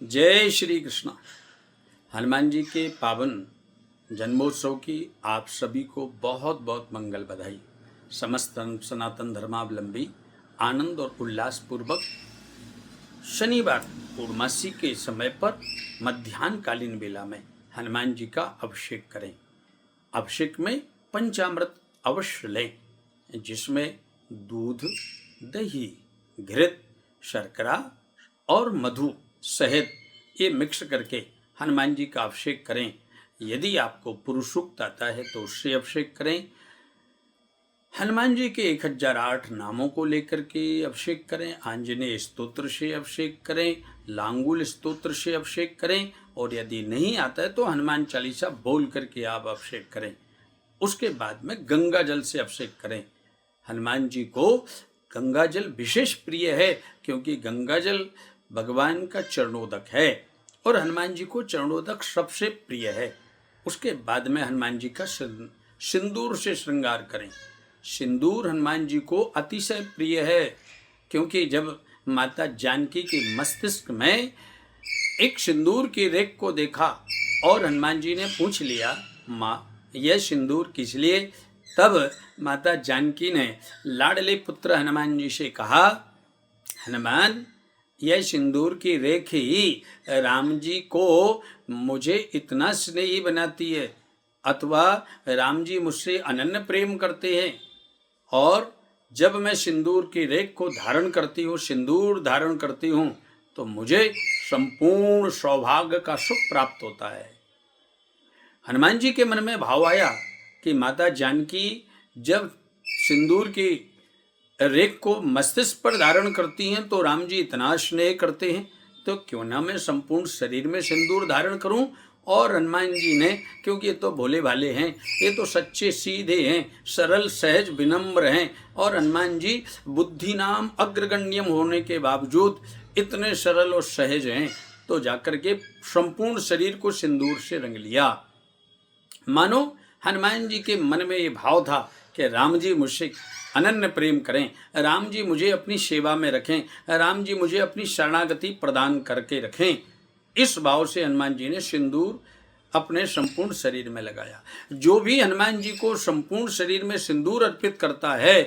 जय श्री कृष्ण। हनुमान जी के पावन जन्मोत्सव की आप सभी को बहुत बहुत मंगल बधाई। समस्त सनातन धर्मावलंबी आनंद और उल्लास पूर्वक शनिवार पूर्णमासी के समय पर मध्याह्नकालीन बेला में हनुमान जी का अभिषेक करें। अभिषेक में पंचामृत अवश्य लें, जिसमें दूध, दही, घृत, शर्करा और मधु, शहद ये मिक्स करके हनुमान जी का अभिषेक करें। यदि आपको पुरुष सूक्त आता है तो उससे अभिषेक करें। हनुमान जी के 1008 नामों को लेकर के अभिषेक करें। आंजनेय स्तोत्र से अभिषेक करें, लांगुल स्तोत्र से अभिषेक करें, और यदि नहीं आता है तो हनुमान चालीसा बोल करके आप अभिषेक करें। उसके बाद में गंगा जल से अभिषेक करें। हनुमान जी को गंगा जल विशेष प्रिय है, क्योंकि गंगा जल भगवान का चरणोदक है और हनुमान जी को चरणोदक सबसे प्रिय है। उसके बाद में हनुमान जी का सिंदूर से श्रृंगार करें। सिंदूर हनुमान जी को अतिशय प्रिय है, क्योंकि जब माता जानकी के मस्तिष्क में एक सिंदूर की रेख को देखा और हनुमान जी ने पूछ लिया, माँ यह सिंदूर किस लिए? तब माता जानकी ने लाडले पुत्र हनुमान जी से कहा, हनुमान यह सिंदूर की रेख ही राम जी को मुझे इतना स्नेही बनाती है, अथवा राम जी मुझसे अनन्य प्रेम करते हैं, और जब मैं सिंदूर की रेख को धारण करती हूँ, सिंदूर धारण करती हूँ, तो मुझे संपूर्ण सौभाग्य का सुख प्राप्त होता है। हनुमान जी के मन में भाव आया कि माता जानकी जब सिंदूर की रेख को मस्तिष्क पर धारण करती हैं तो राम जी इतना स्नेह करते हैं, तो क्यों ना मैं संपूर्ण शरीर में सिंदूर धारण करूं। और हनुमान जी ने, क्योंकि ये तो भोले भाले हैं, ये तो सच्चे सीधे हैं, सरल सहज विनम्र हैं, और हनुमान जी बुद्धि नाम अग्रगण्यम होने के बावजूद इतने सरल और सहज हैं, तो जाकर के संपूर्ण शरीर को सिंदूर से रंग लिया। मानो हनुमान जी के मन में ये भाव था कि राम जी मुझसे अनन्य प्रेम करें, राम जी मुझे अपनी सेवा में रखें, राम जी मुझे अपनी शरणागति प्रदान करके रखें। इस भाव से हनुमान जी ने सिंदूर अपने संपूर्ण शरीर में लगाया। जो भी हनुमान जी को संपूर्ण शरीर में सिंदूर अर्पित करता है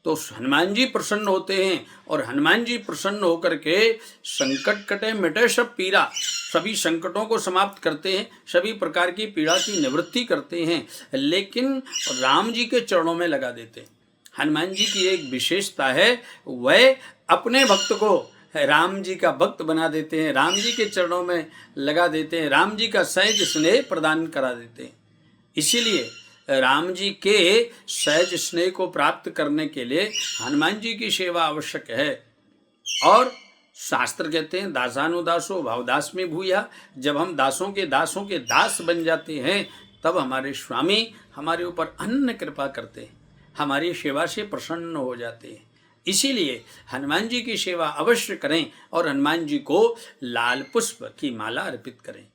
तो हनुमान जी प्रसन्न होते हैं, और हनुमान जी प्रसन्न होकर के संकट कटे मिटे सब पीड़ा, सभी संकटों को समाप्त करते हैं, सभी प्रकार की पीड़ा की निवृत्ति करते हैं, लेकिन राम जी के चरणों में लगा देते हैं। हनुमान जी की एक विशेषता है, वह अपने भक्त को राम जी का भक्त बना देते हैं, राम जी के चरणों में लगा देते हैं, राम जी का सहज स्नेह प्रदान करा देते हैं। इसीलिए राम जी के सहज स्नेह को प्राप्त करने के लिए हनुमान जी की सेवा आवश्यक है। और शास्त्र कहते हैं, दासानुदासो भावदास में भूया। जब हम दासों के दास बन जाते हैं, तब हमारे स्वामी हमारे ऊपर अनन्य कृपा करते हैं, हमारी सेवा से प्रसन्न हो जाते हैं। इसीलिए हनुमान जी की सेवा अवश्य करें, और हनुमान जी को लाल पुष्प की माला अर्पित करें,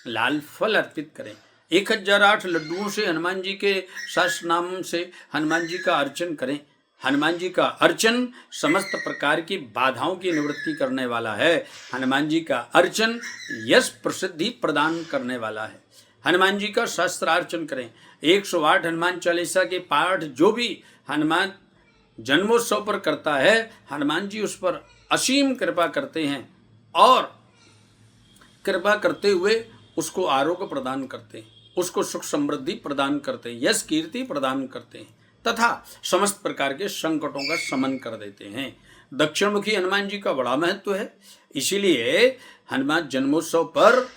लाल फल अर्पित करें। 1008 लड्डुओं से हनुमान जी के सहस्त्र नाम से हनुमान जी का अर्चन करें। हनुमान जी का अर्चन समस्त प्रकार की बाधाओं की निवृत्ति करने वाला है। हनुमान जी का अर्चन यश प्रसिद्धि प्रदान करने वाला है। हनुमान जी का सहस्त्रार्चन करें। 108 हनुमान चालीसा के पाठ जो भी हनुमान जन्मोत्सव पर करता है, हनुमान जी उस पर असीम कृपा करते हैं, और कृपा करते हुए उसको आरोग्य प्रदान करते हैं, उसको सुख समृद्धि प्रदान करते हैं, यश कीर्ति प्रदान करते हैं, तथा समस्त प्रकार के संकटों का शमन कर देते हैं। दक्षिणमुखी हनुमान जी का बड़ा महत्व है, इसीलिए हनुमान जन्मोत्सव पर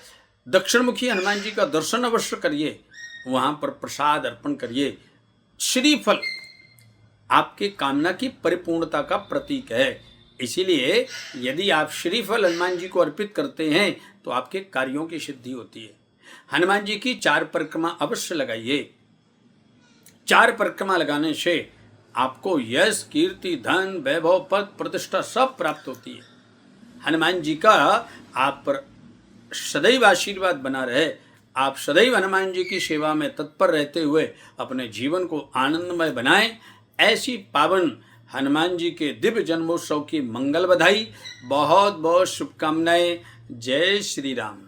दक्षिणमुखी हनुमान जी का दर्शन अवश्य करिए, वहाँ पर प्रसाद अर्पण करिए। श्रीफल आपके कामना की परिपूर्णता का प्रतीक है, इसीलिए यदि आप श्रीफल हनुमान जी को अर्पित करते हैं तो आपके कार्यों की सिद्धि होती है। हनुमान जी की 4 परिक्रमा अवश्य लगाइए। 4 परिक्रमा लगाने से आपको यश, कीर्ति, धन, वैभव, पद, प्रतिष्ठा सब प्राप्त होती है। हनुमान जी का आप पर सदैव आशीर्वाद बना रहे। आप सदैव हनुमान जी की सेवा में तत्पर रहते हुए अपने जीवन को आनंदमय बनाएं। ऐसी पावन हनुमान जी के दिव्य जन्मोत्सव की मंगल बधाई, बहुत बहुत शुभकामनाएं। जय श्री राम।